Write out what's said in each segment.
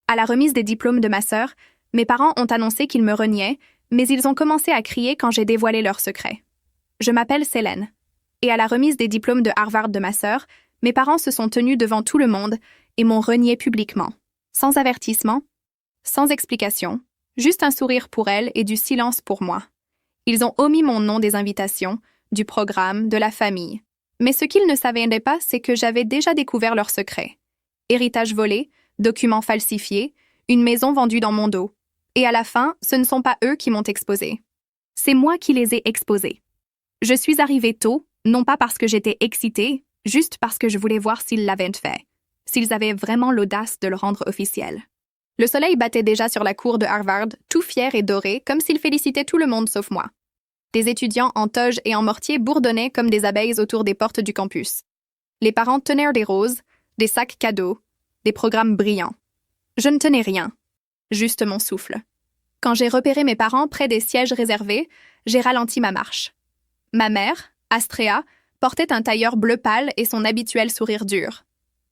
À la remise des diplômes de ma sœur, mes parents ont annoncé qu'ils me reniaient, mais ils ont commencé à crier quand j'ai dévoilé leur secret. Je m'appelle Selene. Et à la remise des diplômes de Harvard de ma sœur, mes parents se sont tenus devant tout le monde et m'ont renié publiquement. Sans avertissement, sans explication, juste un sourire pour elle et du silence pour moi. Ils ont omis mon nom des invitations, du programme, de la famille. Mais ce qu'ils ne savaient pas, c'est que j'avais déjà découvert leur secret. Héritage volé, documents falsifiés, une maison vendue dans mon dos. Et à la fin, ce ne sont pas eux qui m'ont exposé. C'est moi qui les ai exposés. Je suis arrivée tôt, non pas parce que j'étais excitée, juste parce que je voulais voir s'ils l'avaient fait, s'ils avaient vraiment l'audace de le rendre officiel. Le soleil battait déjà sur la cour de Harvard, tout fier et doré, comme s'il félicitait tout le monde sauf moi. Des étudiants en toge et en mortier bourdonnaient comme des abeilles autour des portes du campus. Les parents tenaient des roses, des sacs cadeaux, des programmes brillants. Je ne tenais rien, juste mon souffle. Quand j'ai repéré mes parents près des sièges réservés, j'ai ralenti ma marche. Ma mère, Astrea, portait un tailleur bleu pâle et son habituel sourire dur.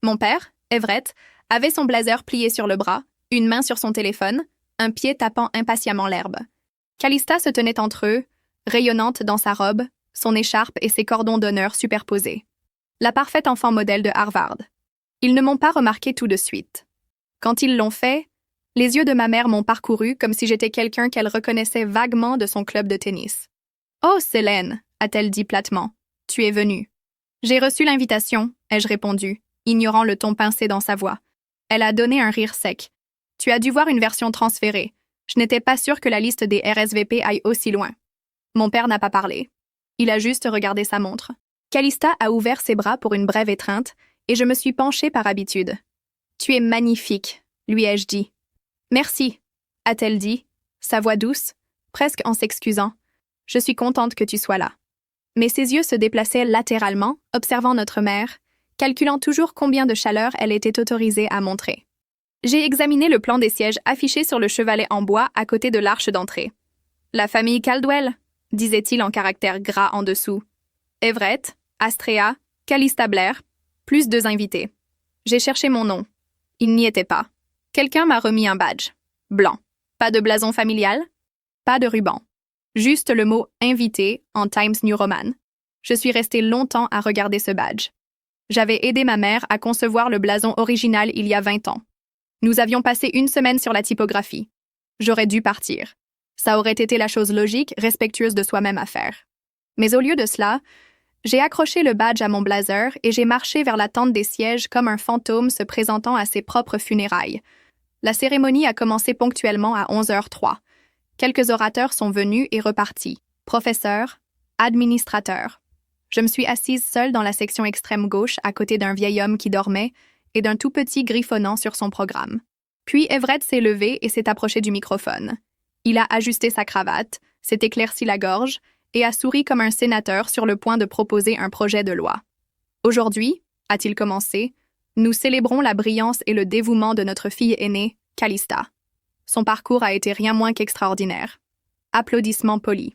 Mon père, Everett, avait son blazer plié sur le bras, une main sur son téléphone, un pied tapant impatiemment l'herbe. Calista se tenait entre eux, rayonnante dans sa robe, son écharpe et ses cordons d'honneur superposés. La parfaite enfant modèle de Harvard. Ils ne m'ont pas remarqué tout de suite. Quand ils l'ont fait, les yeux de ma mère m'ont parcouru comme si j'étais quelqu'un qu'elle reconnaissait vaguement de son club de tennis. « Oh, Selene !» a-t-elle dit platement. « Tu es venue. » « J'ai reçu l'invitation, » ai-je répondu, ignorant le ton pincé dans sa voix. Elle a donné un rire sec. « Tu as dû voir une version transférée. Je n'étais pas sûre que la liste des RSVP aille aussi loin. » Mon père n'a pas parlé. Il a juste regardé sa montre. Calista a ouvert ses bras pour une brève étreinte et je me suis penchée par habitude. « Tu es magnifique, » lui ai-je dit. « Merci, » a-t-elle dit, sa voix douce, presque en s'excusant. « Je suis contente que tu sois là. » Mais ses yeux se déplaçaient latéralement, observant notre mère, calculant toujours combien de chaleur elle était autorisée à montrer. J'ai examiné le plan des sièges affichés sur le chevalet en bois à côté de l'arche d'entrée. « La famille Caldwell », disait-il en caractères gras en dessous. Everett, Astrea, Calista Blair, plus 2 invités. J'ai cherché mon nom. Il n'y était pas. Quelqu'un m'a remis un badge. Blanc. Pas de blason familial. Pas de ruban. Juste le mot « invité » en Times New Roman. Je suis restée longtemps à regarder ce badge. J'avais aidé ma mère à concevoir le blason original il y a 20 ans. Nous avions passé 1 semaine sur la typographie. J'aurais dû partir. Ça aurait été la chose logique, respectueuse de soi-même à faire. Mais au lieu de cela, j'ai accroché le badge à mon blazer et j'ai marché vers la tente des sièges comme un fantôme se présentant à ses propres funérailles. La cérémonie a commencé ponctuellement à 11h03. Quelques orateurs sont venus et repartis. Professeurs, administrateurs. Je me suis assise seule dans la section extrême gauche à côté d'un vieil homme qui dormait et d'un tout petit griffonnant sur son programme. Puis Everett s'est levé et s'est approché du microphone. Il a ajusté sa cravate, s'est éclairci la gorge et a souri comme un sénateur sur le point de proposer un projet de loi. Aujourd'hui, a-t-il commencé, nous célébrons la brillance et le dévouement de notre fille aînée, Calista. Son parcours a été rien moins qu'extraordinaire. Applaudissements polis.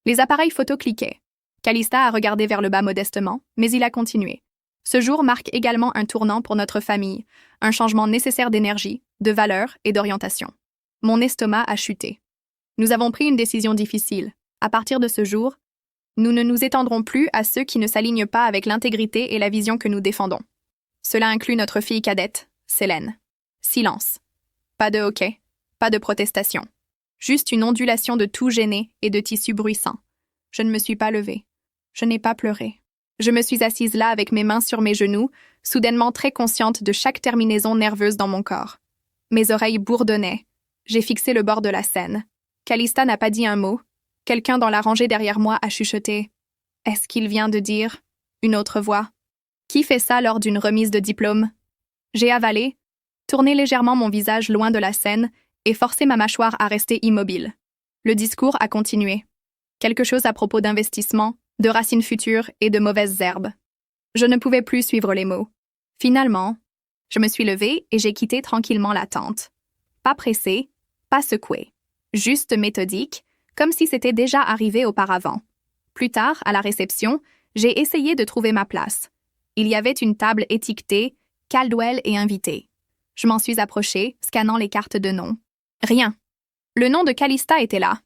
Les appareils photo cliquaient. Calista a regardé vers le bas modestement, mais il a continué. Ce jour marque également un tournant pour notre famille, un changement nécessaire d'énergie, de valeur et d'orientation. Mon estomac a chuté. Nous avons pris une décision difficile. À partir de ce jour, nous ne nous étendrons plus à ceux qui ne s'alignent pas avec l'intégrité et la vision que nous défendons. Cela inclut notre fille cadette, Selene. Silence. Pas de hoquet. Pas de protestation. Juste une ondulation de tout gêné et de tissu bruissant. Je ne me suis pas levée. Je n'ai pas pleuré. Je me suis assise là avec mes mains sur mes genoux, soudainement très consciente de chaque terminaison nerveuse dans mon corps. Mes oreilles bourdonnaient. J'ai fixé le bord de la scène. Calista n'a pas dit un mot. Quelqu'un dans la rangée derrière moi a chuchoté. « Est-ce qu'il vient de dire ?» Une autre voix. « Qui fait ça lors d'une remise de diplôme ?» J'ai avalé, tourné légèrement mon visage loin de la scène et forcé ma mâchoire à rester immobile. Le discours a continué. Quelque chose à propos d'investissement, de racines futures et de mauvaises herbes. Je ne pouvais plus suivre les mots. Finalement, je me suis levée et j'ai quitté tranquillement la tente. Pas pressée, pas secouée. Juste méthodique, comme si c'était déjà arrivé auparavant. Plus tard, à la réception, j'ai essayé de trouver ma place. Il y avait une table étiquetée « Caldwell et invité ». Je m'en suis approchée, scannant les cartes de nom. Rien. Le nom de Calista était là,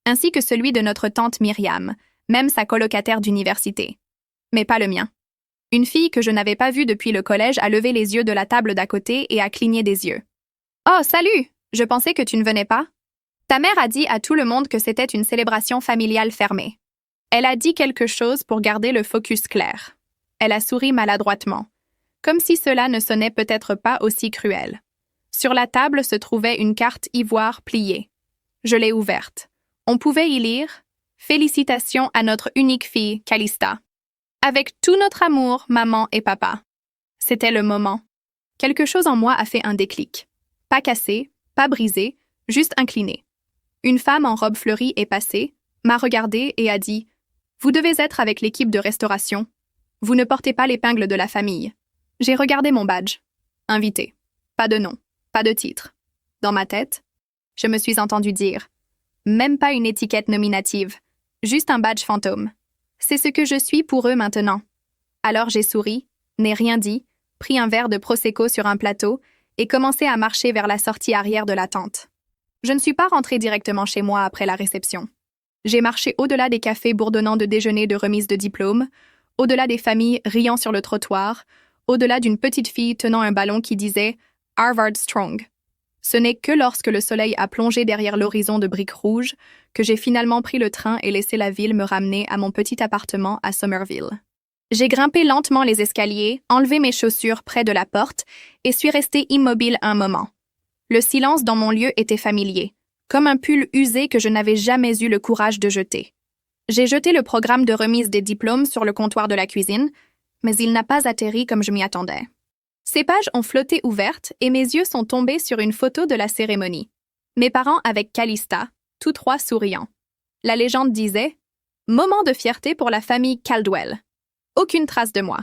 ainsi que celui de notre tante Myriam, même sa colocataire d'université. Mais pas le mien. Une fille que je n'avais pas vue depuis le collège a levé les yeux de la table d'à côté et a cligné des yeux. « Oh, salut! Je pensais que tu ne venais pas. » Ta mère a dit à tout le monde que c'était une célébration familiale fermée. Elle a dit quelque chose pour garder le focus clair. Elle a souri maladroitement, comme si cela ne sonnait peut-être pas aussi cruel. Sur la table se trouvait une carte ivoire pliée. Je l'ai ouverte. On pouvait y lire « Félicitations à notre unique fille, Calista. Avec tout notre amour, maman et papa. » C'était le moment. Quelque chose en moi a fait un déclic. Pas cassé, pas brisé, juste incliné. Une femme en robe fleurie est passée, m'a regardée et a dit « Vous devez être avec l'équipe de restauration. Vous ne portez pas l'épingle de la famille. » J'ai regardé mon badge. Invité. Pas de nom, pas de titre. Dans ma tête, je me suis entendu dire « Même pas une étiquette nominative, juste un badge fantôme. C'est ce que je suis pour eux maintenant. » Alors j'ai souri, n'ai rien dit, pris un verre de Prosecco sur un plateau et commencé à marcher vers la sortie arrière de la tente. Je ne suis pas rentrée directement chez moi après la réception. J'ai marché au-delà des cafés bourdonnants de déjeuner de remise de diplôme, au-delà des familles riant sur le trottoir, au-delà d'une petite fille tenant un ballon qui disait « Harvard Strong ». Ce n'est que lorsque le soleil a plongé derrière l'horizon de briques rouges que j'ai finalement pris le train et laissé la ville me ramener à mon petit appartement à Somerville. J'ai grimpé lentement les escaliers, enlevé mes chaussures près de la porte et suis restée immobile un moment. Le silence dans mon lieu était familier, comme un pull usé que je n'avais jamais eu le courage de jeter. J'ai jeté le programme de remise des diplômes sur le comptoir de la cuisine, mais il n'a pas atterri comme je m'y attendais. Ces pages ont flotté ouvertes et mes yeux sont tombés sur une photo de la cérémonie. Mes parents avec Calista, tous trois souriants. La légende disait « Moment de fierté pour la famille Caldwell ». Aucune trace de moi.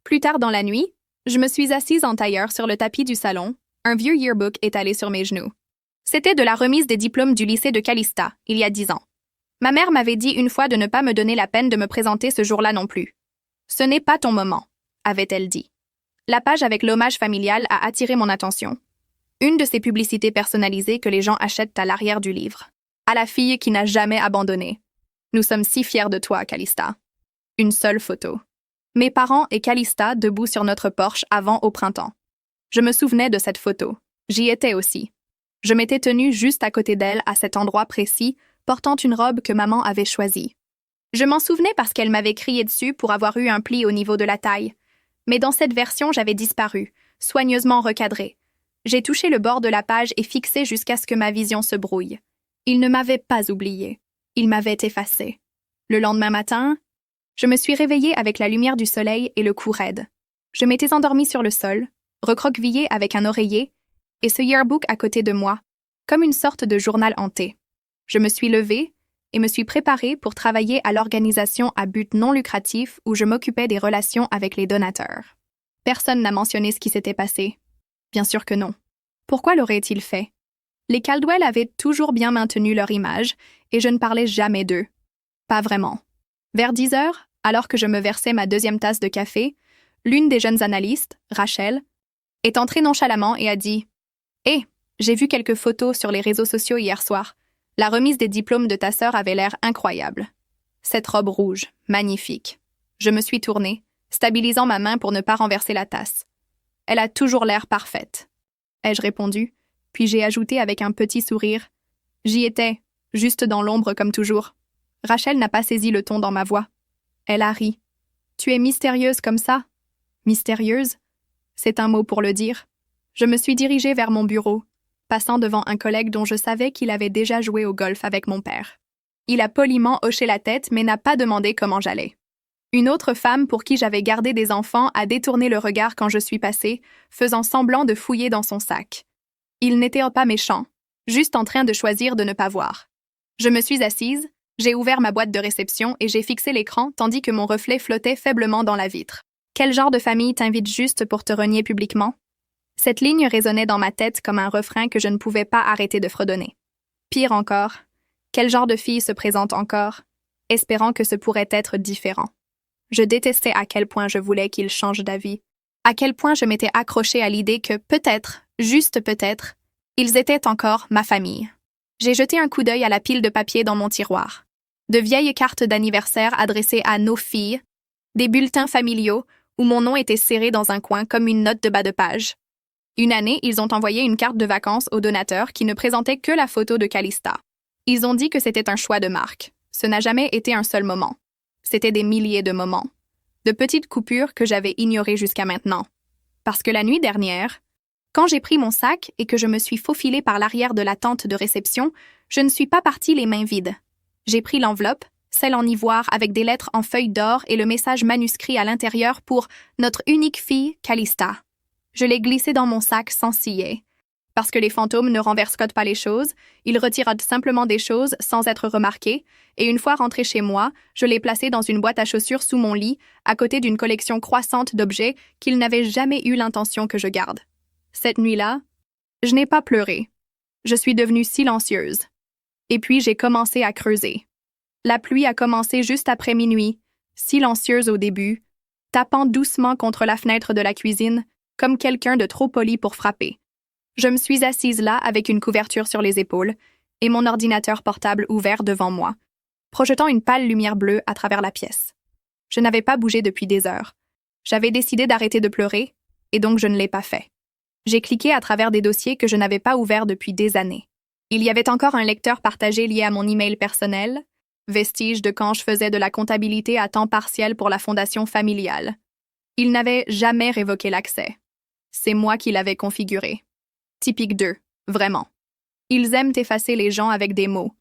Plus tard dans la nuit, je me suis assise en tailleur sur le tapis du salon, un vieux yearbook étalé sur mes genoux. C'était de la remise des diplômes du lycée de Calista, il y a 10 ans. Ma mère m'avait dit une fois de ne pas me donner la peine de me présenter ce jour-là non plus. « Ce n'est pas ton moment », avait-elle dit. La page avec l'hommage familial a attiré mon attention. Une de ces publicités personnalisées que les gens achètent à l'arrière du livre. À la fille qui n'a jamais abandonné. Nous sommes si fiers de toi, Calista. Une seule photo. Mes parents et Calista debout sur notre porche avant au printemps. Je me souvenais de cette photo. J'y étais aussi. Je m'étais tenue juste à côté d'elle à cet endroit précis, portant une robe que maman avait choisie. Je m'en souvenais parce qu'elle m'avait crié dessus pour avoir eu un pli au niveau de la taille. Mais dans cette version, j'avais disparu, soigneusement recadrée. J'ai touché le bord de la page et fixé jusqu'à ce que ma vision se brouille. Il ne m'avait pas oublié. Il m'avait effacé. Le lendemain matin, je me suis réveillée avec la lumière du soleil et le cou raide. Je m'étais endormie sur le sol, recroquevillée avec un oreiller, et ce yearbook à côté de moi, comme une sorte de journal hanté. Je me suis levée et me suis préparée pour travailler à l'organisation à but non lucratif où je m'occupais des relations avec les donateurs. Personne n'a mentionné ce qui s'était passé. Bien sûr que non. Pourquoi l'aurait-il fait? Les Caldwell avaient toujours bien maintenu leur image et je ne parlais jamais d'eux. Pas vraiment. Vers 10 heures, alors que je me versais ma deuxième tasse de café, l'une des jeunes analystes, Rachel, est entrée nonchalamment et a dit « Hé, j'ai vu quelques photos sur les réseaux sociaux hier soir. La remise des diplômes de ta sœur avait l'air incroyable. Cette robe rouge, magnifique. » Je me suis tournée, stabilisant ma main pour ne pas renverser la tasse. « Elle a toujours l'air parfaite. » ai-je répondu, puis j'ai ajouté avec un petit sourire. J'y étais, juste dans l'ombre comme toujours. Rachel n'a pas saisi le ton dans ma voix. Elle a ri. « Tu es mystérieuse comme ça? » Mystérieuse? C'est un mot pour le dire. Je me suis dirigée vers mon bureau, passant devant un collègue dont je savais qu'il avait déjà joué au golf avec mon père. Il a poliment hoché la tête mais n'a pas demandé comment j'allais. Une autre femme pour qui j'avais gardé des enfants a détourné le regard quand je suis passée, faisant semblant de fouiller dans son sac. Il n'était pas méchant, juste en train de choisir de ne pas voir. Je me suis assise, j'ai ouvert ma boîte de réception et j'ai fixé l'écran tandis que mon reflet flottait faiblement dans la vitre. Quel genre de famille t'invite juste pour te renier publiquement? Cette ligne résonnait dans ma tête comme un refrain que je ne pouvais pas arrêter de fredonner. Pire encore, quel genre de fille se présente encore, espérant que ce pourrait être différent? Je détestais à quel point je voulais qu'il change d'avis, à quel point je m'étais accrochée à l'idée que, peut-être, Juste peut-être, ils étaient encore ma famille. J'ai jeté un coup d'œil à la pile de papier dans mon tiroir. De vieilles cartes d'anniversaire adressées à nos filles, des bulletins familiaux où mon nom était serré dans un coin comme une note de bas de page. Une année, ils ont envoyé une carte de vacances au donateur qui ne présentait que la photo de Calista. Ils ont dit que c'était un choix de marque. Ce n'a jamais été un seul moment. C'était des milliers de moments. De petites coupures que j'avais ignorées jusqu'à maintenant. Parce que la nuit dernière, quand j'ai pris mon sac et que je me suis faufilée par l'arrière de la tente de réception, je ne suis pas partie les mains vides. J'ai pris l'enveloppe, celle en ivoire avec des lettres en feuilles d'or et le message manuscrit à l'intérieur pour notre unique fille, Calista. Je l'ai glissée dans mon sac sans scier. Parce que les fantômes ne renversent pas les choses, ils retirent simplement des choses sans être remarqués, et une fois rentrée chez moi, je l'ai placée dans une boîte à chaussures sous mon lit, à côté d'une collection croissante d'objets qu'ils n'avaient jamais eu l'intention que je garde. Cette nuit-là, je n'ai pas pleuré. Je suis devenue silencieuse. Et puis j'ai commencé à creuser. La pluie a commencé juste après minuit, silencieuse au début, tapant doucement contre la fenêtre de la cuisine, comme quelqu'un de trop poli pour frapper. Je me suis assise là avec une couverture sur les épaules et mon ordinateur portable ouvert devant moi, projetant une pâle lumière bleue à travers la pièce. Je n'avais pas bougé depuis des heures. J'avais décidé d'arrêter de pleurer, et donc je ne l'ai pas fait. J'ai cliqué à travers des dossiers que je n'avais pas ouverts depuis des années. Il y avait encore un lecteur partagé lié à mon email personnel, vestige de quand je faisais de la comptabilité à temps partiel pour la fondation familiale. Il n'avait jamais révoqué l'accès. C'est moi qui l'avais configuré. Typique d'eux, vraiment. Ils aiment effacer les gens avec des mots,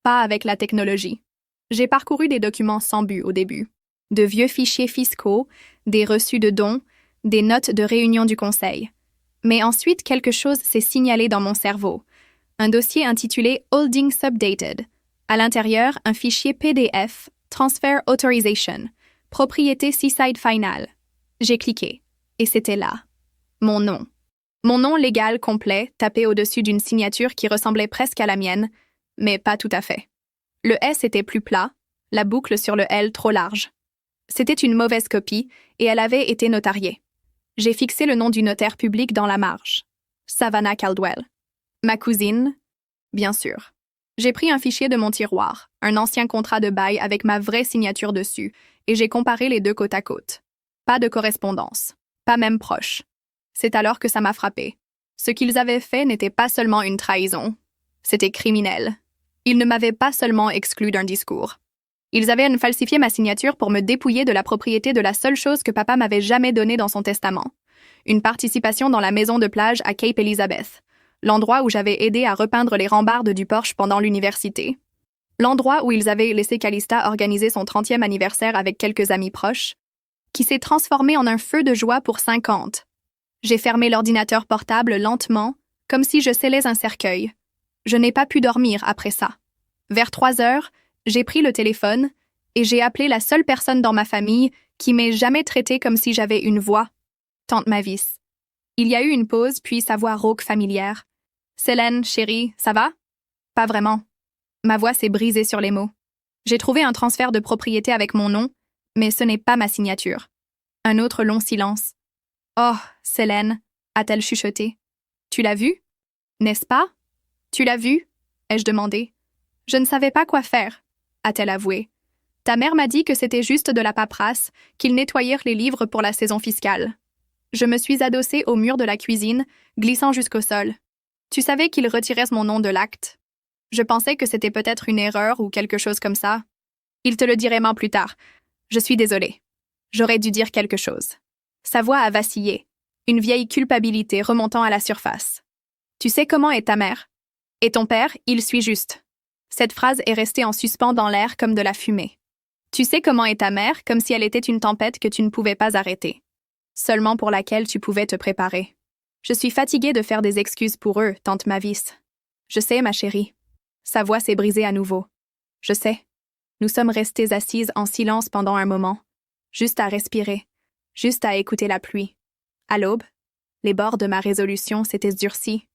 pas avec la technologie. J'ai parcouru des documents sans but au début. De vieux fichiers fiscaux, des reçus de dons, des notes de réunion du conseil. Mais ensuite, quelque chose s'est signalé dans mon cerveau. Un dossier intitulé Holdings Updated. À l'intérieur, un fichier PDF, Transfer Authorization, propriété Seaside Final. J'ai cliqué, et c'était là. Mon nom. Mon nom légal complet, tapé au-dessus d'une signature qui ressemblait presque à la mienne, mais pas tout à fait. Le S était plus plat, la boucle sur le L trop large. C'était une mauvaise copie, et elle avait été notariée. J'ai fixé le nom du notaire public dans la marge. Savannah Caldwell. Ma cousine, bien sûr. J'ai pris un fichier de mon tiroir, un ancien contrat de bail avec ma vraie signature dessus, et j'ai comparé les deux côte à côte. Pas de correspondance, pas même proche. C'est alors que ça m'a frappé. Ce qu'ils avaient fait n'était pas seulement une trahison, c'était criminel. Ils ne m'avaient pas seulement exclu d'un discours. Ils avaient falsifié ma signature pour me dépouiller de la propriété de la seule chose que papa m'avait jamais donnée dans son testament. Une participation dans la maison de plage à Cape Elizabeth, l'endroit où j'avais aidé à repeindre les rambardes du porche pendant l'université. L'endroit où ils avaient laissé Calista organiser son 30e anniversaire avec quelques amis proches, qui s'est transformé en un feu de joie pour 50. J'ai fermé l'ordinateur portable lentement, comme si je scellais un cercueil. Je n'ai pas pu dormir après ça. Vers 3 heures, j'ai pris le téléphone et j'ai appelé la seule personne dans ma famille qui m'ait jamais traitée comme si j'avais une voix. Tante Mavis. Il y a eu une pause, puis sa voix rauque familière. « Célène, chérie, ça va? » Pas vraiment. Ma voix s'est brisée sur les mots. J'ai trouvé un transfert de propriété avec mon nom, mais ce n'est pas ma signature. Un autre long silence. « Oh, Célène, a-t-elle chuchoté. Tu l'as vu? N'est-ce pas? Tu l'as vu? Ai-je demandé. Je ne savais pas quoi faire, a-t-elle avoué. Ta mère m'a dit que c'était juste de la paperasse, qu'ils nettoyèrent les livres pour la saison fiscale. Je me suis adossée au mur de la cuisine, glissant jusqu'au sol. Tu savais qu'ils retiraient mon nom de l'acte. Je pensais que c'était peut-être une erreur ou quelque chose comme ça. Il te le dirait moins plus tard. Je suis désolée. J'aurais dû dire quelque chose. Sa voix a vacillé, une vieille culpabilité remontant à la surface. Tu sais comment est ta mère? Et ton père, il suit juste. Cette phrase est restée en suspens dans l'air comme de la fumée. Tu sais comment est ta mère, comme si elle était une tempête que tu ne pouvais pas arrêter. Seulement pour laquelle tu pouvais te préparer. Je suis fatiguée de faire des excuses pour eux, tante Mavis. Je sais, ma chérie. Sa voix s'est brisée à nouveau. Je sais. Nous sommes restées assises en silence pendant un moment, juste à respirer, juste à écouter la pluie. À l'aube, les bords de ma résolution s'étaient durcis.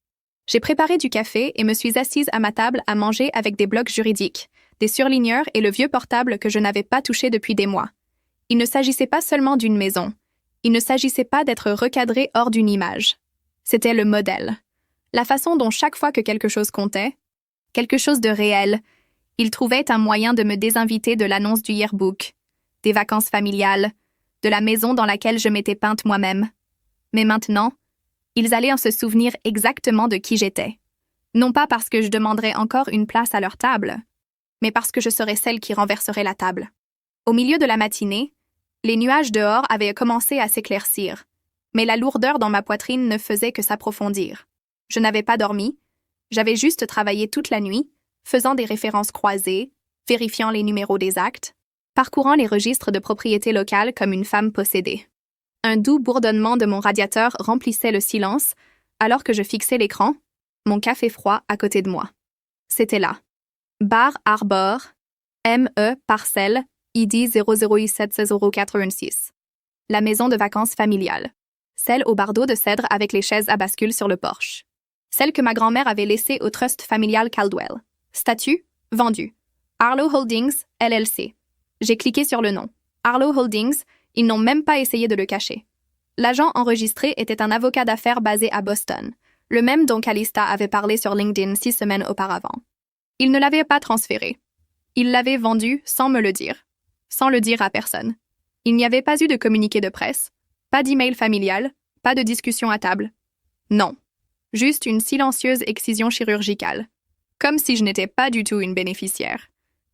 J'ai préparé du café et me suis assise à ma table à manger avec des blocs juridiques, des surligneurs et le vieux portable que je n'avais pas touché depuis des mois. Il ne s'agissait pas seulement d'une maison. Il ne s'agissait pas d'être recadré hors d'une image. C'était le modèle. La façon dont chaque fois que quelque chose comptait, quelque chose de réel, il trouvait un moyen de me désinviter de l'annonce du yearbook, des vacances familiales, de la maison dans laquelle je m'étais peinte moi-même. Mais maintenant, ils allaient en se souvenir exactement de qui j'étais. Non pas parce que je demanderais encore une place à leur table, mais parce que je serais celle qui renverserait la table. Au milieu de la matinée, les nuages dehors avaient commencé à s'éclaircir, mais la lourdeur dans ma poitrine ne faisait que s'approfondir. Je n'avais pas dormi, j'avais juste travaillé toute la nuit, faisant des références croisées, vérifiant les numéros des actes, parcourant les registres de propriété locale comme une femme possédée. Un doux bourdonnement de mon radiateur remplissait le silence, alors que je fixais l'écran, mon café froid à côté de moi. C'était là. Bar Arbor, ME Parcelle, ID 0087086. La maison de vacances familiale. Celle au bardeau de cèdre avec les chaises à bascule sur le porche. Celle que ma grand-mère avait laissée au Trust familial Caldwell. Statut, vendu. Arlo Holdings, LLC. J'ai cliqué sur le nom. Arlo Holdings, ils n'ont même pas essayé de le cacher. L'agent enregistré était un avocat d'affaires basé à Boston, le même dont Calista avait parlé sur LinkedIn 6 semaines auparavant. Il ne l'avait pas transféré. Il l'avait vendu sans me le dire. Sans le dire à personne. Il n'y avait pas eu de communiqué de presse, pas d'email familial, pas de discussion à table. Non. Juste une silencieuse excision chirurgicale. Comme si je n'étais pas du tout une bénéficiaire.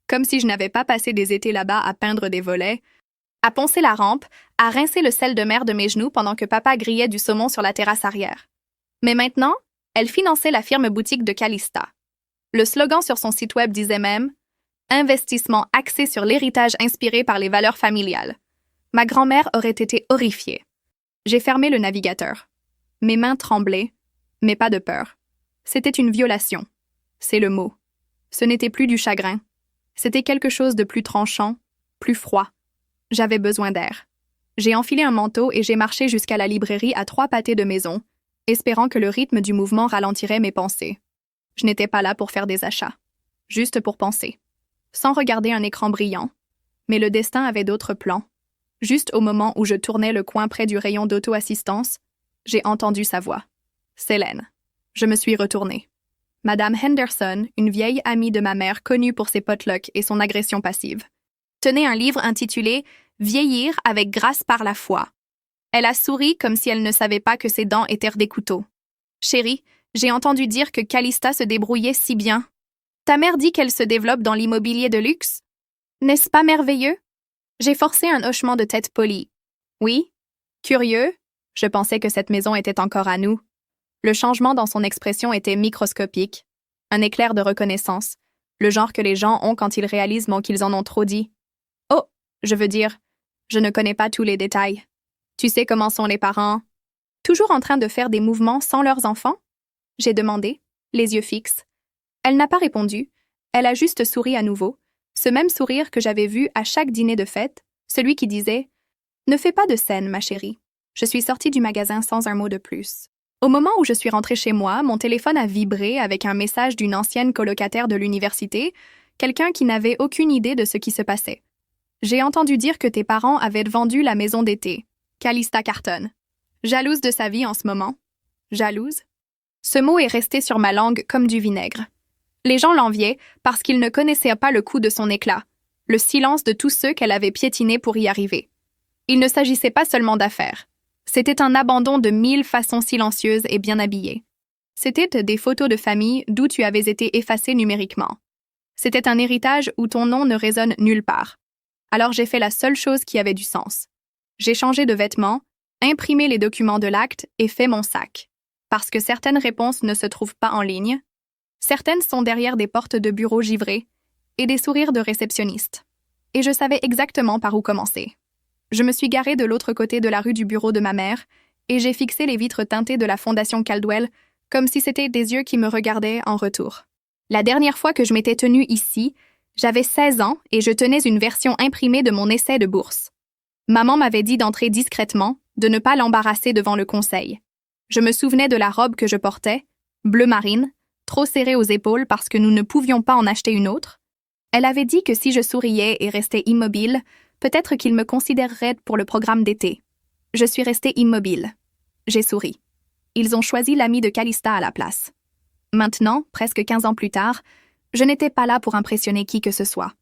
Comme si je n'avais pas passé des étés là-bas à peindre des volets, à poncer la rampe, à rincer le sel de mer de mes genoux pendant que papa grillait du saumon sur la terrasse arrière. Mais maintenant, elle finançait la firme boutique de Calista. Le slogan sur son site web disait même « Investissement axé sur l'héritage inspiré par les valeurs familiales ». Ma grand-mère aurait été horrifiée. J'ai fermé le navigateur. Mes mains tremblaient, mais pas de peur. C'était une violation. C'est le mot. Ce n'était plus du chagrin. C'était quelque chose de plus tranchant, plus froid. J'avais besoin d'air. J'ai enfilé un manteau et j'ai marché jusqu'à la librairie à 3 pâtés de maison, espérant que le rythme du mouvement ralentirait mes pensées. Je n'étais pas là pour faire des achats. Juste pour penser. Sans regarder un écran brillant. Mais le destin avait d'autres plans. Juste au moment où je tournais le coin près du rayon d'auto-assistance, j'ai entendu sa voix. Célène. Je me suis retournée. Madame Henderson, une vieille amie de ma mère connue pour ses potlucks et son agression passive, tenait un livre intitulé « Vieillir avec grâce par la foi ». Elle a souri comme si elle ne savait pas que ses dents étaient des couteaux. « Chérie, j'ai entendu dire que Calista se débrouillait si bien. Ta mère dit qu'elle se développe dans l'immobilier de luxe? N'est-ce pas merveilleux? » J'ai forcé un hochement de tête poli. « Oui? Curieux? Je pensais que cette maison était encore à nous. » Le changement dans son expression était microscopique. Un éclair de reconnaissance, le genre que les gens ont quand ils réalisent qu'ils en ont trop dit. « Oh, je veux dire, je ne connais pas tous les détails. Tu sais comment sont les parents? Toujours en train de faire des mouvements sans leurs enfants? » J'ai demandé, les yeux fixes. Elle n'a pas répondu, elle a juste souri à nouveau, ce même sourire que j'avais vu à chaque dîner de fête, celui qui disait « Ne fais pas de scène, ma chérie. » Je suis sortie du magasin sans un mot de plus. Au moment où je suis rentrée chez moi, mon téléphone a vibré avec un message d'une ancienne colocataire de l'université, quelqu'un qui n'avait aucune idée de ce qui se passait. J'ai entendu dire que tes parents avaient vendu la maison d'été. Calista Carton. Jalouse de sa vie en ce moment. Jalouse? Ce mot est resté sur ma langue comme du vinaigre. Les gens l'enviaient parce qu'ils ne connaissaient pas le coup de son éclat, le silence de tous ceux qu'elle avait piétinés pour y arriver. Il ne s'agissait pas seulement d'affaires. C'était un abandon de 1000 façons silencieuses et bien habillées. C'était des photos de famille d'où tu avais été effacé numériquement. C'était un héritage où ton nom ne résonne nulle part. Alors j'ai fait la seule chose qui avait du sens. J'ai changé de vêtements, imprimé les documents de l'acte et fait mon sac. Parce que certaines réponses ne se trouvent pas en ligne. Certaines sont derrière des portes de bureaux givrées et des sourires de réceptionnistes. Et je savais exactement par où commencer. Je me suis garée de l'autre côté de la rue du bureau de ma mère et j'ai fixé les vitres teintées de la Fondation Caldwell comme si c'était des yeux qui me regardaient en retour. La dernière fois que je m'étais tenue ici, j'avais 16 ans et je tenais une version imprimée de mon essai de bourse. Maman m'avait dit d'entrer discrètement, de ne pas l'embarrasser devant le conseil. Je me souvenais de la robe que je portais, bleu marine, trop serrée aux épaules parce que nous ne pouvions pas en acheter une autre. Elle avait dit que si je souriais et restais immobile, peut-être qu'il me considérerait pour le programme d'été. Je suis restée immobile. J'ai souri. Ils ont choisi l'ami de Calista à la place. Maintenant, presque 15 ans plus tard, je n'étais pas là pour impressionner qui que ce soit.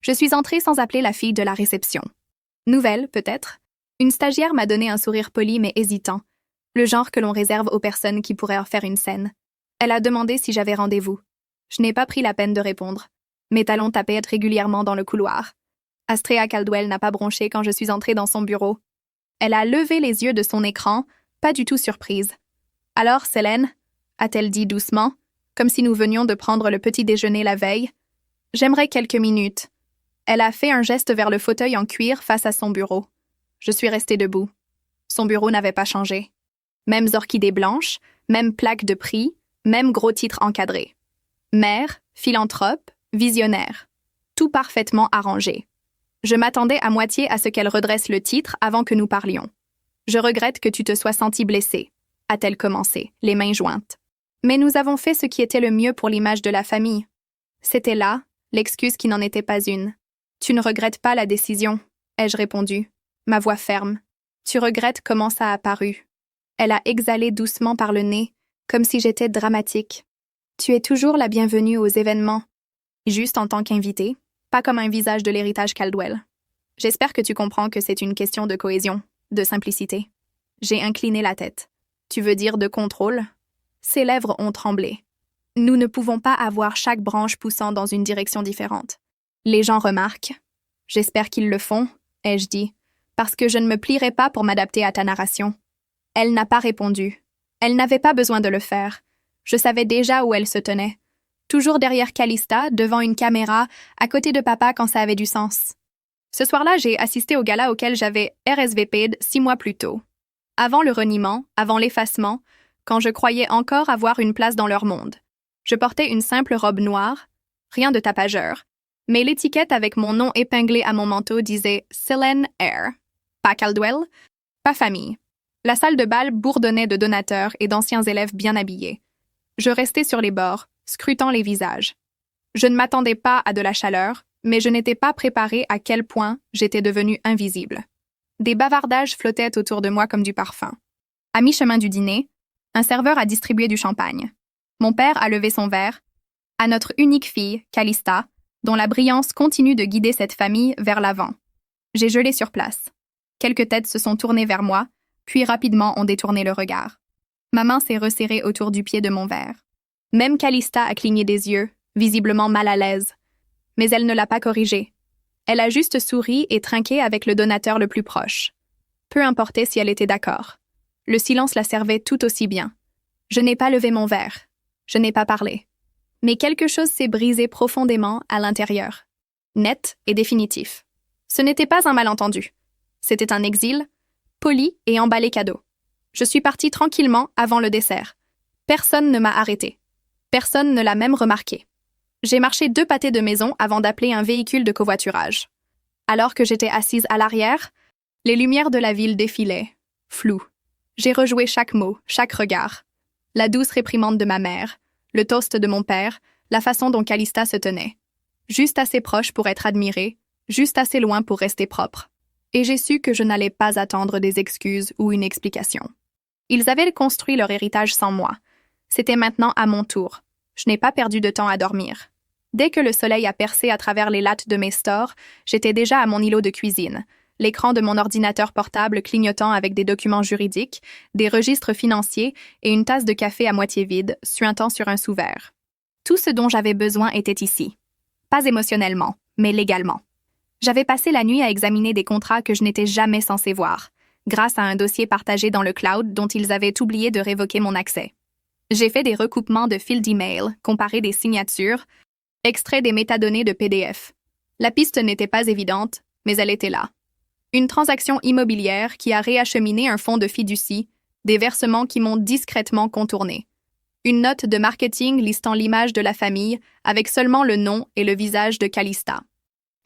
Je suis entrée sans appeler la fille de la réception. Nouvelle, peut-être. Une stagiaire m'a donné un sourire poli mais hésitant, le genre que l'on réserve aux personnes qui pourraient en faire une scène. Elle a demandé si j'avais rendez-vous. Je n'ai pas pris la peine de répondre. Mes talons tapaient régulièrement dans le couloir. Astrea Caldwell n'a pas bronché quand je suis entrée dans son bureau. Elle a levé les yeux de son écran, pas du tout surprise. « Alors, Selene ?» a-t-elle dit doucement, comme si nous venions de prendre le petit déjeuner la veille. « J'aimerais quelques minutes. » Elle a fait un geste vers le fauteuil en cuir face à son bureau. Je suis restée debout. Son bureau n'avait pas changé. Mêmes orchidées blanches, même plaque de prix, même gros titres encadrés. Mère, philanthrope, visionnaire. Tout parfaitement arrangé. Je m'attendais à moitié à ce qu'elle redresse le titre avant que nous parlions. « Je regrette que tu te sois sentie blessée », a-t-elle commencé, les mains jointes. Mais nous avons fait ce qui était le mieux pour l'image de la famille. C'était là, l'excuse qui n'en était pas une. « Tu ne regrettes pas la décision », ai-je répondu, ma voix ferme. « Tu regrettes comment ça a paru. » Elle a exhalé doucement par le nez, comme si j'étais dramatique. « Tu es toujours la bienvenue aux événements. » Juste en tant qu'invitée, pas comme un visage de l'héritage Caldwell. J'espère que tu comprends que c'est une question de cohésion, de simplicité. J'ai incliné la tête. Tu veux dire de contrôle? Ses lèvres ont tremblé. Nous ne pouvons pas avoir chaque branche poussant dans une direction différente. Les gens remarquent. J'espère qu'ils le font, ai-je dit, parce que je ne me plierai pas pour m'adapter à ta narration. Elle n'a pas répondu. Elle n'avait pas besoin de le faire. Je savais déjà où elle se tenait. Toujours derrière Calista, devant une caméra, à côté de papa quand ça avait du sens. Ce soir-là, j'ai assisté au gala auquel j'avais RSVP'd 6 mois plus tôt. Avant le reniement, avant l'effacement, quand je croyais encore avoir une place dans leur monde. Je portais une simple robe noire, rien de tapageur, mais l'étiquette avec mon nom épinglé à mon manteau disait « Selene Eyre ». Pas Caldwell, pas famille. La salle de bal bourdonnait de donateurs et d'anciens élèves bien habillés. Je restais sur les bords, scrutant les visages. Je ne m'attendais pas à de la chaleur, mais je n'étais pas préparée à quel point j'étais devenue invisible. Des bavardages flottaient autour de moi comme du parfum. À mi-chemin du dîner, un serveur a distribué du champagne. Mon père a levé son verre à notre unique fille, Calista, dont la brillance continue de guider cette famille vers l'avant. J'ai gelé sur place. Quelques têtes se sont tournées vers moi, puis rapidement ont détourné le regard. Ma main s'est resserrée autour du pied de mon verre. Même Calista a cligné des yeux, visiblement mal à l'aise. Mais elle ne l'a pas corrigé. Elle a juste souri et trinqué avec le donateur le plus proche. Peu importait si elle était d'accord. Le silence la servait tout aussi bien. Je n'ai pas levé mon verre. Je n'ai pas parlé. Mais quelque chose s'est brisé profondément à l'intérieur. Net et définitif. Ce n'était pas un malentendu. C'était un exil, poli et emballé cadeau. Je suis partie tranquillement avant le dessert. Personne ne m'a arrêté. Personne ne l'a même remarqué. J'ai marché 2 pâtés de maison avant d'appeler un véhicule de covoiturage. Alors que j'étais assise à l'arrière, les lumières de la ville défilaient, floues. J'ai rejoué chaque mot, chaque regard. La douce réprimande de ma mère, le toast de mon père, la façon dont Calista se tenait. Juste assez proche pour être admirée, juste assez loin pour rester propre. Et j'ai su que je n'allais pas attendre des excuses ou une explication. Ils avaient construit leur héritage sans moi. C'était maintenant à mon tour. Je n'ai pas perdu de temps à dormir. Dès que le soleil a percé à travers les lattes de mes stores, j'étais déjà à mon îlot de cuisine, l'écran de mon ordinateur portable clignotant avec des documents juridiques, des registres financiers et une tasse de café à moitié vide, suintant sur un sous-verre. Tout ce dont j'avais besoin était ici. Pas émotionnellement, mais légalement. J'avais passé la nuit à examiner des contrats que je n'étais jamais censée voir, grâce à un dossier partagé dans le cloud dont ils avaient oublié de révoquer mon accès. J'ai fait des recoupements de fils d'email, comparé des signatures, extrait des métadonnées de PDF. La piste n'était pas évidente, mais elle était là. Une transaction immobilière qui a réacheminé un fonds de fiducie, des versements qui m'ont discrètement contourné. Une note de marketing listant l'image de la famille avec seulement le nom et le visage de Calista.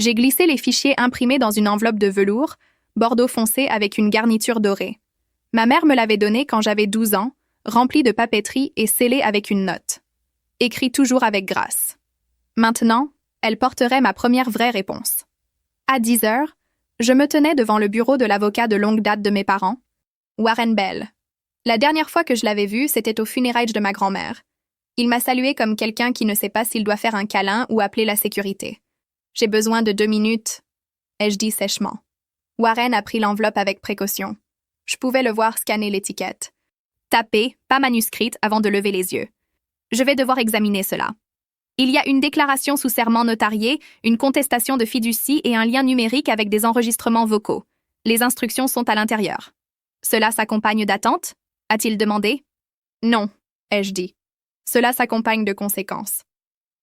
J'ai glissé les fichiers imprimés dans une enveloppe de velours, bordeaux foncé avec une garniture dorée. Ma mère me l'avait donné quand j'avais 12 ans, rempli de papeterie et scellé avec une note. Écrit toujours avec grâce. Maintenant, elle porterait ma première vraie réponse. À 10 heures, je me tenais devant le bureau de l'avocat de longue date de mes parents, Warren Bell. La dernière fois que je l'avais vu, c'était aux funérailles de ma grand-mère. Il m'a salué comme quelqu'un qui ne sait pas s'il doit faire un câlin ou appeler la sécurité. J'ai besoin de 2 minutes, ai-je dit sèchement. Warren a pris l'enveloppe avec précaution. Je pouvais le voir scanner l'étiquette. Tapée, pas manuscrite, avant de lever les yeux. Je vais devoir examiner cela. Il y a une déclaration sous serment notariée, une contestation de fiducie et un lien numérique avec des enregistrements vocaux. Les instructions sont à l'intérieur. Cela s'accompagne d'attente? A-t-il demandé? Non, ai-je dit. Cela s'accompagne de conséquences.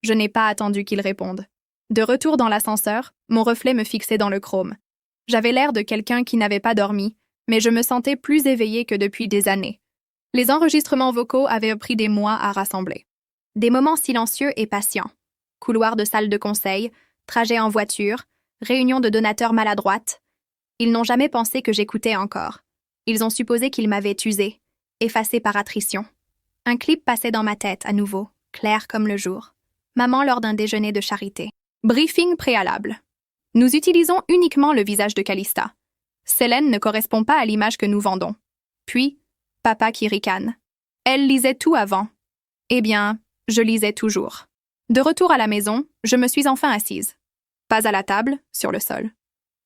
Je n'ai pas attendu qu'il réponde. De retour dans l'ascenseur, mon reflet me fixait dans le chrome. J'avais l'air de quelqu'un qui n'avait pas dormi, mais je me sentais plus éveillée que depuis des années. Les enregistrements vocaux avaient pris des mois à rassembler. Des moments silencieux et patients. Couloir de salle de conseil, trajet en voiture, réunion de donateurs maladroites. Ils n'ont jamais pensé que j'écoutais encore. Ils ont supposé qu'ils m'avaient usé, effacé par attrition. Un clip passait dans ma tête à nouveau, clair comme le jour. Maman lors d'un déjeuner de charité. Briefing préalable. Nous utilisons uniquement le visage de Calista. Selene ne correspond pas à l'image que nous vendons. Puis, papa qui ricane. Elle lisait tout avant. Eh bien, je lisais toujours. De retour à la maison, je me suis enfin assise. Pas à la table, sur le sol.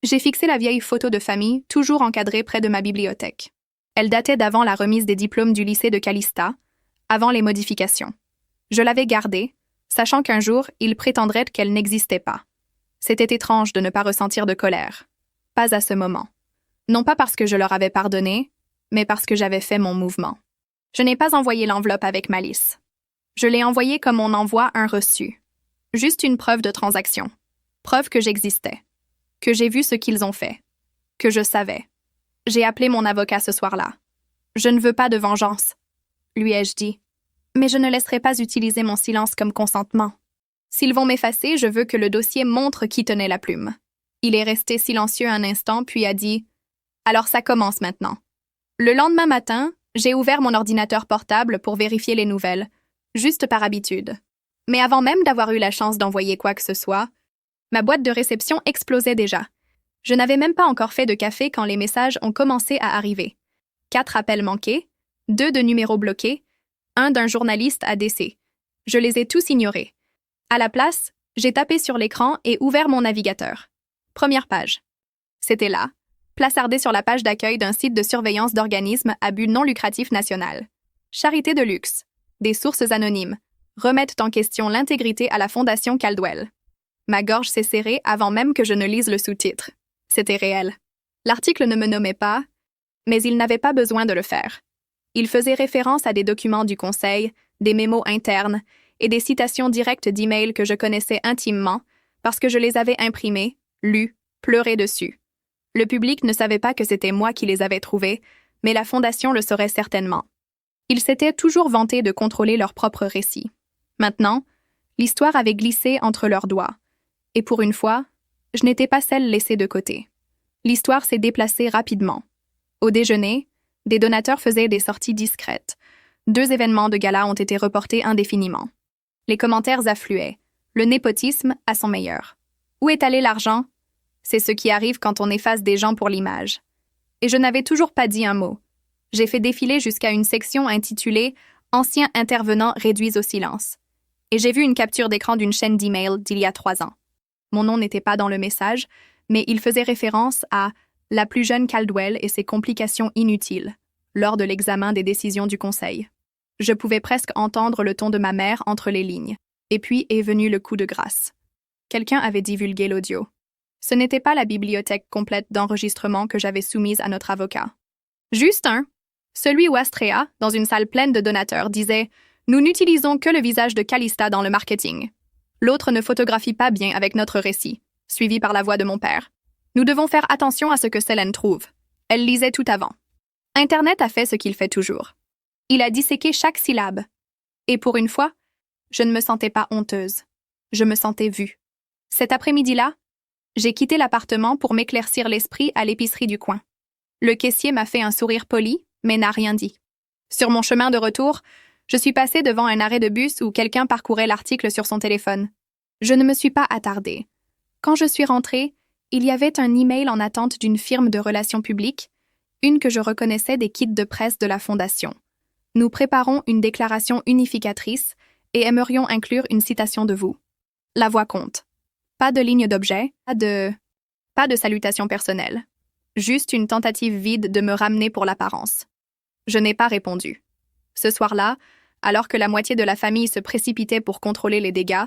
J'ai fixé la vieille photo de famille, toujours encadrée près de ma bibliothèque. Elle datait d'avant la remise des diplômes du lycée de Calista, avant les modifications. Je l'avais gardée, sachant qu'un jour, ils prétendraient qu'elle n'existait pas. C'était étrange de ne pas ressentir de colère. Pas à ce moment. Non pas parce que je leur avais pardonné, mais parce que j'avais fait mon mouvement. Je n'ai pas envoyé l'enveloppe avec malice. Je l'ai envoyée comme on envoie un reçu. Juste une preuve de transaction. Preuve que j'existais. Que j'ai vu ce qu'ils ont fait. Que je savais. J'ai appelé mon avocat ce soir-là. Je ne veux pas de vengeance, lui ai-je dit. Mais je ne laisserai pas utiliser mon silence comme consentement. S'ils vont m'effacer, je veux que le dossier montre qui tenait la plume. Il est resté silencieux un instant, puis a dit « Alors ça commence maintenant. » Le lendemain matin, j'ai ouvert mon ordinateur portable pour vérifier les nouvelles, juste par habitude. Mais avant même d'avoir eu la chance d'envoyer quoi que ce soit, ma boîte de réception explosait déjà. Je n'avais même pas encore fait de café quand les messages ont commencé à arriver. 4 appels manqués, 2 de numéros bloqués, 1 d'un journaliste à décès. Je les ai tous ignorés. À la place, j'ai tapé sur l'écran et ouvert mon navigateur. Première page. C'était là, placardé sur la page d'accueil d'un site de surveillance d'organismes à but non lucratif national. Charité de luxe. Des sources anonymes. Remettent en question l'intégrité à la Fondation Caldwell. Ma gorge s'est serrée avant même que je ne lise le sous-titre. C'était réel. L'article ne me nommait pas, mais il n'avait pas besoin de le faire. Il faisait référence à des documents du Conseil, des mémos internes et des citations directes d'emails que je connaissais intimement parce que je les avais imprimés, lus, pleurés dessus. Le public ne savait pas que c'était moi qui les avais trouvés, mais la Fondation le saurait certainement. Ils s'étaient toujours vantés de contrôler leur propre récit. Maintenant, l'histoire avait glissé entre leurs doigts. Et pour une fois, je n'étais pas celle laissée de côté. L'histoire s'est déplacée rapidement. Au déjeuner, des donateurs faisaient des sorties discrètes. 2 événements de gala ont été reportés indéfiniment. Les commentaires affluaient. Le népotisme à son meilleur. Où est allé l'argent? C'est ce qui arrive quand on efface des gens pour l'image. Et je n'avais toujours pas dit un mot. J'ai fait défiler jusqu'à une section intitulée « Anciens intervenants réduits au silence ». Et j'ai vu une capture d'écran d'une chaîne d'email d'il y a 3 ans. Mon nom n'était pas dans le message, mais il faisait référence à « la plus jeune Caldwell et ses complications inutiles » lors de l'examen des décisions du Conseil. Je pouvais presque entendre le ton de ma mère entre les lignes. Et puis est venu le coup de grâce. Quelqu'un avait divulgué l'audio. Ce n'était pas la bibliothèque complète d'enregistrement que j'avais soumise à notre avocat. Juste un. Celui où Astrea, dans une salle pleine de donateurs, disait « Nous n'utilisons que le visage de Calista dans le marketing. L'autre ne photographie pas bien avec notre récit, suivi par la voix de mon père. Nous devons faire attention à ce que Selene trouve. Elle lisait tout avant. Internet a fait ce qu'il fait toujours. Il a disséqué chaque syllabe. Et pour une fois, je ne me sentais pas honteuse. Je me sentais vue. Cet après-midi-là, j'ai quitté l'appartement pour m'éclaircir l'esprit à l'épicerie du coin. Le caissier m'a fait un sourire poli, mais n'a rien dit. Sur mon chemin de retour, je suis passée devant un arrêt de bus où quelqu'un parcourait l'article sur son téléphone. Je ne me suis pas attardée. Quand je suis rentrée, il y avait un email en attente d'une firme de relations publiques une que je reconnaissais des kits de presse de la Fondation. Nous préparons une déclaration unificatrice et aimerions inclure une citation de vous. La voix compte. Pas de ligne d'objet, pas de salutation personnelle. Juste une tentative vide de me ramener pour l'apparence. Je n'ai pas répondu. Ce soir-là, alors que la moitié de la famille se précipitait pour contrôler les dégâts,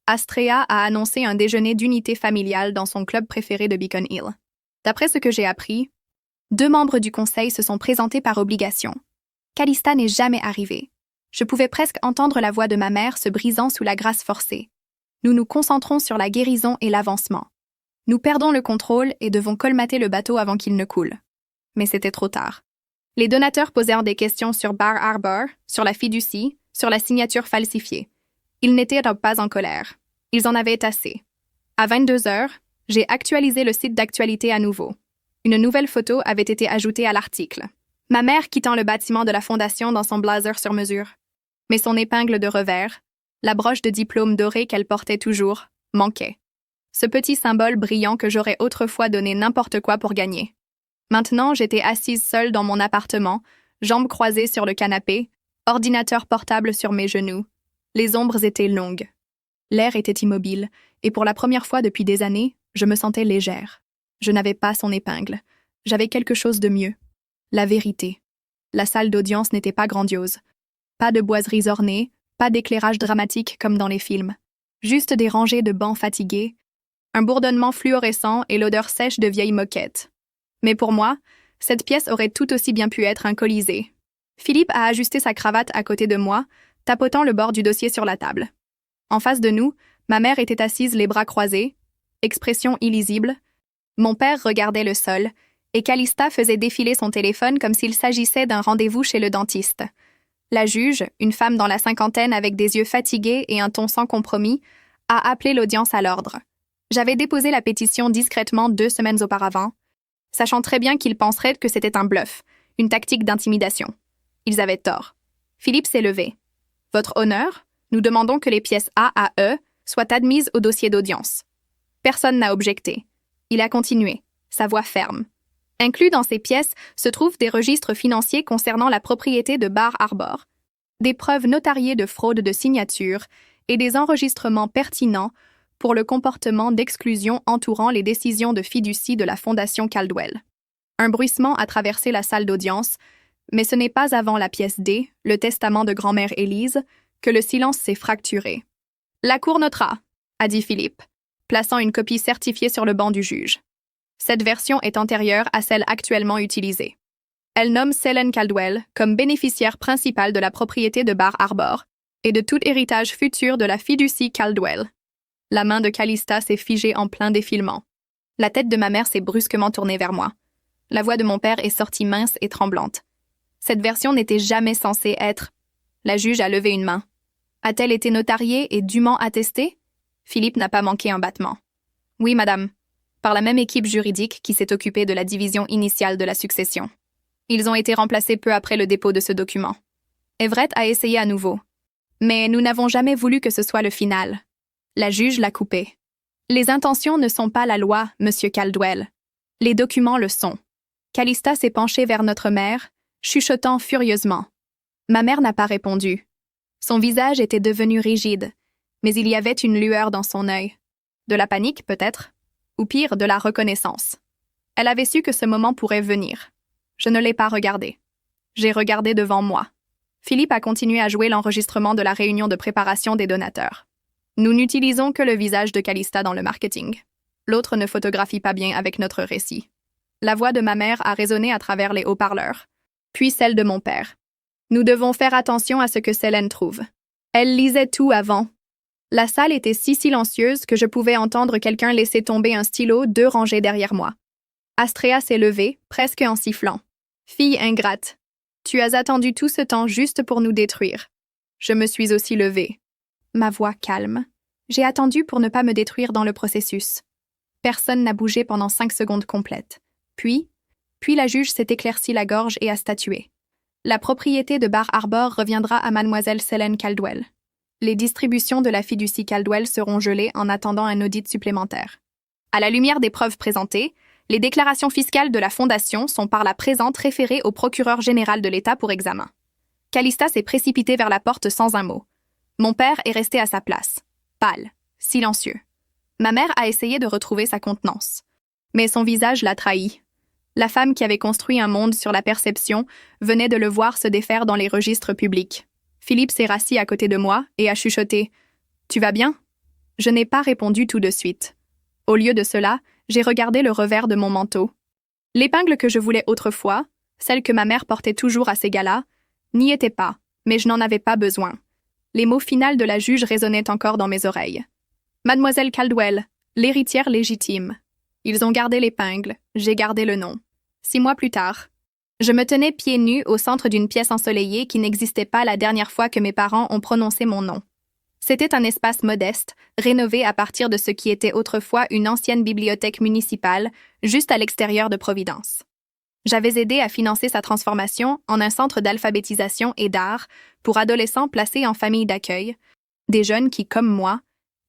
Astrea a annoncé un déjeuner d'unité familiale dans son club préféré de Beacon Hill. D'après ce que j'ai appris, 2 membres du conseil se sont présentés par obligation. Calista n'est jamais arrivée. Je pouvais presque entendre la voix de ma mère se brisant sous la grâce forcée. Nous nous concentrons sur la guérison et l'avancement. Nous perdons le contrôle et devons colmater le bateau avant qu'il ne coule. Mais c'était trop tard. Les donateurs posèrent des questions sur Bar Harbor, sur la fiducie, sur la signature falsifiée. Ils n'étaient pas en colère. Ils en avaient assez. À 22 heures, j'ai actualisé le site d'actualité à nouveau. Une nouvelle photo avait été ajoutée à l'article. Ma mère quittant le bâtiment de la Fondation dans son blazer sur mesure. Mais son épingle de revers, la broche de diplôme dorée qu'elle portait toujours, manquait. Ce petit symbole brillant que j'aurais autrefois donné n'importe quoi pour gagner. Maintenant, j'étais assise seule dans mon appartement, jambes croisées sur le canapé, ordinateur portable sur mes genoux. Les ombres étaient longues. L'air était immobile, et pour la première fois depuis des années, je me sentais légère. Je n'avais pas son épingle. J'avais quelque chose de mieux. La vérité. La salle d'audience n'était pas grandiose. Pas de boiseries ornées, pas d'éclairage dramatique comme dans les films. Juste des rangées de bancs fatigués, un bourdonnement fluorescent et l'odeur sèche de vieilles moquettes. Mais pour moi, cette pièce aurait tout aussi bien pu être un colisée. Philippe a ajusté sa cravate à côté de moi, tapotant le bord du dossier sur la table. En face de nous, ma mère était assise les bras croisés, expression illisible. Mon père regardait le sol, et Calista faisait défiler son téléphone comme s'il s'agissait d'un rendez-vous chez le dentiste. La juge, une femme dans la cinquantaine avec des yeux fatigués et un ton sans compromis, a appelé l'audience à l'ordre. J'avais déposé la pétition discrètement 2 semaines auparavant, sachant très bien qu'ils penseraient que c'était un bluff, une tactique d'intimidation. Ils avaient tort. Philippe s'est levé. « Votre honneur, nous demandons que les pièces A à E soient admises au dossier d'audience. » Personne n'a objecté. Il a continué, sa voix ferme. Inclus dans ces pièces se trouvent des registres financiers concernant la propriété de Bar Harbor, des preuves notariées de fraude de signature et des enregistrements pertinents pour le comportement d'exclusion entourant les décisions de fiducie de la Fondation Caldwell. Un bruissement a traversé la salle d'audience, mais ce n'est pas avant la pièce D, le testament de grand-mère Élise, que le silence s'est fracturé. « La Cour notera », a dit Philippe, plaçant une copie certifiée sur le banc du juge. Cette version est antérieure à celle actuellement utilisée. Elle nomme Selene Caldwell comme bénéficiaire principale de la propriété de Bar Harbor et de tout héritage futur de la fiducie Caldwell. La main de Calista s'est figée en plein défilement. La tête de ma mère s'est brusquement tournée vers moi. La voix de mon père est sortie mince et tremblante. Cette version n'était jamais censée être... La juge a levé une main. A-t-elle été notariée et dûment attestée? Philippe n'a pas manqué un battement. Oui, madame. Par la même équipe juridique qui s'est occupée de la division initiale de la succession. Ils ont été remplacés peu après le dépôt de ce document. Everett a essayé à nouveau. Mais nous n'avons jamais voulu que ce soit le final. La juge l'a coupé. Les intentions ne sont pas la loi, monsieur Caldwell. Les documents le sont. Calista s'est penchée vers notre mère, chuchotant furieusement. Ma mère n'a pas répondu. Son visage était devenu rigide, mais il y avait une lueur dans son œil. De la panique, peut-être, ou pire, de la reconnaissance. Elle avait su que ce moment pourrait venir. Je ne l'ai pas regardé. J'ai regardé devant moi. Philippe a continué à jouer l'enregistrement de la réunion de préparation des donateurs. Nous n'utilisons que le visage de Calista dans le marketing. L'autre ne photographie pas bien avec notre récit. La voix de ma mère a résonné à travers les haut-parleurs, puis celle de mon père. Nous devons faire attention à ce que Selene trouve. Elle lisait tout avant. La salle était si silencieuse que je pouvais entendre quelqu'un laisser tomber un stylo 2 rangées derrière moi. Astrea s'est levée, presque en sifflant. « Fille ingrate, tu as attendu tout ce temps juste pour nous détruire. » Je me suis aussi levée. Ma voix calme. J'ai attendu pour ne pas me détruire dans le processus. Personne n'a bougé pendant 5 secondes complètes. Puis la juge s'est éclaircie la gorge et a statué. La propriété de Bar Harbor reviendra à mademoiselle Selene Caldwell. Les distributions de la fiducie Caldwell seront gelées en attendant un audit supplémentaire. À la lumière des preuves présentées, Les déclarations fiscales de la Fondation sont par la présente référées au procureur général de l'État pour examen. Calista s'est précipité vers la porte sans un mot. Mon père est resté à sa place, pâle, silencieux. Ma mère a essayé de retrouver sa contenance. Mais son visage l'a trahi. La femme qui avait construit un monde sur la perception venait de le voir se défaire dans les registres publics. Philippe s'est rassis à côté de moi et a chuchoté « Tu vas bien ?» Je n'ai pas répondu tout de suite. Au lieu de cela, j'ai regardé le revers de mon manteau. L'épingle que je voulais autrefois, celle que ma mère portait toujours à ces galas, n'y était pas, mais je n'en avais pas besoin. Les mots finaux de la juge résonnaient encore dans mes oreilles. Mademoiselle Caldwell, l'héritière légitime. Ils ont gardé l'épingle, j'ai gardé le nom. 6 mois plus tard, je me tenais pieds nus au centre d'une pièce ensoleillée qui n'existait pas la dernière fois que mes parents ont prononcé mon nom. C'était un espace modeste, rénové à partir de ce qui était autrefois une ancienne bibliothèque municipale, juste à l'extérieur de Providence. J'avais aidé à financer sa transformation en un centre d'alphabétisation et d'art pour adolescents placés en famille d'accueil, des jeunes qui, comme moi,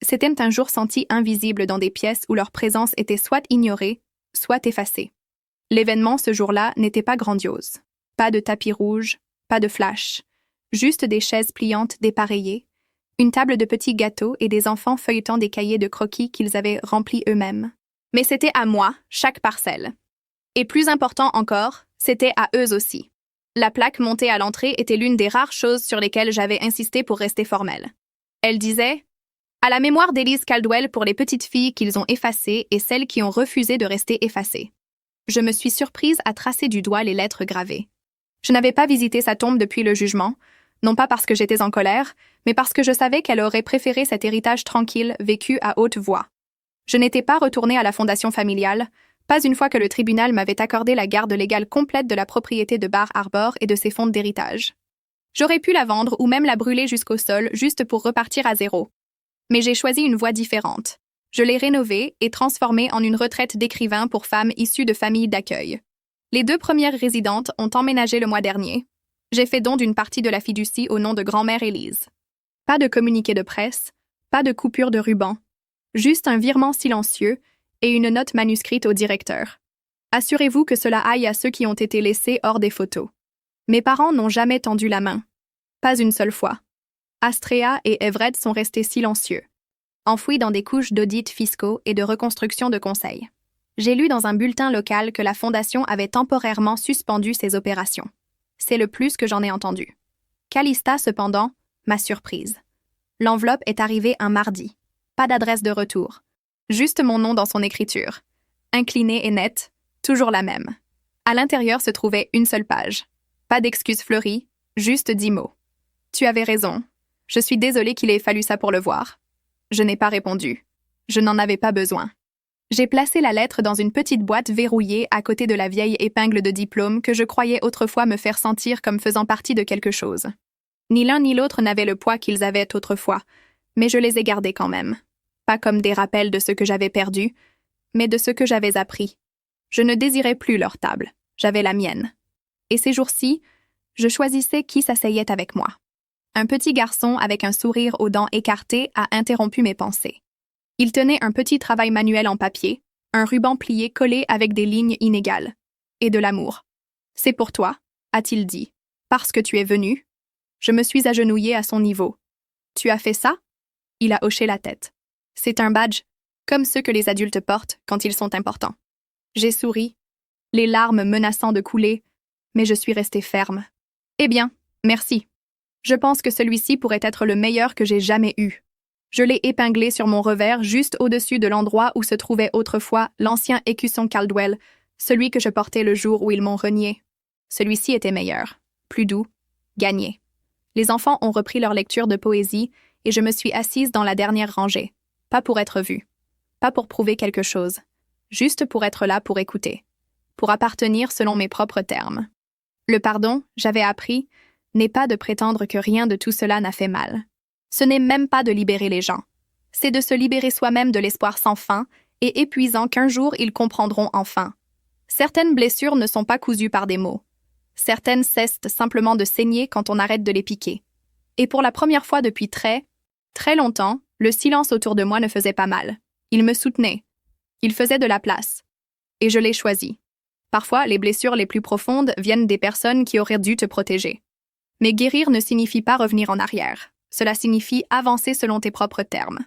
s'étaient un jour sentis invisibles dans des pièces où leur présence était soit ignorée, soit effacée. L'événement ce jour-là n'était pas grandiose. Pas de tapis rouge, pas de flash, juste des chaises pliantes dépareillées, une table de petits gâteaux et des enfants feuilletant des cahiers de croquis qu'ils avaient remplis eux-mêmes. Mais c'était à moi, chaque parcelle. Et plus important encore, c'était à eux aussi. La plaque montée à l'entrée était l'une des rares choses sur lesquelles j'avais insisté pour rester formelle. Elle disait « À la mémoire d'Élise Caldwell pour les petites filles qu'ils ont effacées et celles qui ont refusé de rester effacées. » Je me suis surprise à tracer du doigt les lettres gravées. Je n'avais pas visité sa tombe depuis le jugement, non pas parce que j'étais en colère, mais parce que je savais qu'elle aurait préféré cet héritage tranquille vécu à haute voix. Je n'étais pas retournée à la fondation familiale, pas une fois que le tribunal m'avait accordé la garde légale complète de la propriété de Bar Harbor et de ses fonds d'héritage. J'aurais pu la vendre ou même la brûler jusqu'au sol juste pour repartir à zéro. Mais j'ai choisi une voie différente. Je l'ai rénovée et transformée en une retraite d'écrivain pour femmes issues de familles d'accueil. Les 2 premières résidentes ont emménagé le mois dernier. J'ai fait don d'une partie de la fiducie au nom de grand-mère Élise. Pas de communiqué de presse, pas de coupure de ruban, juste un virement silencieux et une note manuscrite au directeur. Assurez-vous que cela aille à ceux qui ont été laissés hors des photos. Mes parents n'ont jamais tendu la main. Pas une seule fois. Astrea et Everett sont restés silencieux, enfouis dans des couches d'audits fiscaux et de reconstruction de conseils. J'ai lu dans un bulletin local que la Fondation avait temporairement suspendu ses opérations. C'est le plus que j'en ai entendu. Calista, cependant, m'a surprise. L'enveloppe est arrivée un mardi. Pas d'adresse de retour. Juste mon nom dans son écriture. Inclinée et nette, toujours la même. À l'intérieur se trouvait une seule page. Pas d'excuses fleuries, juste 10 mots. Tu avais raison. Je suis désolée qu'il ait fallu ça pour le voir. Je n'ai pas répondu. Je n'en avais pas besoin. J'ai placé la lettre dans une petite boîte verrouillée à côté de la vieille épingle de diplôme que je croyais autrefois me faire sentir comme faisant partie de quelque chose. Ni l'un ni l'autre n'avaient le poids qu'ils avaient autrefois, mais je les ai gardés quand même. Pas comme des rappels de ce que j'avais perdu, mais de ce que j'avais appris. Je ne désirais plus leur table, j'avais la mienne. Et ces jours-ci, je choisissais qui s'asseyait avec moi. Un petit garçon avec un sourire aux dents écartées a interrompu mes pensées. Il tenait un petit travail manuel en papier, un ruban plié collé avec des lignes inégales. Et de l'amour. « C'est pour toi », a-t-il dit. « Parce que tu es venu ?» Je me suis agenouillée à son niveau. « Tu as fait ça ?» Il a hoché la tête. « C'est un badge, comme ceux que les adultes portent quand ils sont importants. » J'ai souri, les larmes menaçant de couler, mais je suis restée ferme. « Eh bien, merci. Je pense que celui-ci pourrait être le meilleur que j'ai jamais eu. » Je l'ai épinglé sur mon revers juste au-dessus de l'endroit où se trouvait autrefois l'ancien écusson Caldwell, celui que je portais le jour où ils m'ont renié. Celui-ci était meilleur, plus doux, gagné. Les enfants ont repris leur lecture de poésie et je me suis assise dans la dernière rangée, pas pour être vue, pas pour prouver quelque chose, juste pour être là pour écouter, pour appartenir selon mes propres termes. Le pardon, j'avais appris, n'est pas de prétendre que rien de tout cela n'a fait mal. Ce n'est même pas de libérer les gens. C'est de se libérer soi-même de l'espoir sans fin et épuisant qu'un jour ils comprendront enfin. Certaines blessures ne sont pas cousues par des mots. Certaines cessent simplement de saigner quand on arrête de les piquer. Et pour la première fois depuis très, très longtemps, le silence autour de moi ne faisait pas mal. Il me soutenait. Il faisait de la place. Et je l'ai choisi. Parfois, les blessures les plus profondes viennent des personnes qui auraient dû te protéger. Mais guérir ne signifie pas revenir en arrière. Cela signifie avancer selon tes propres termes.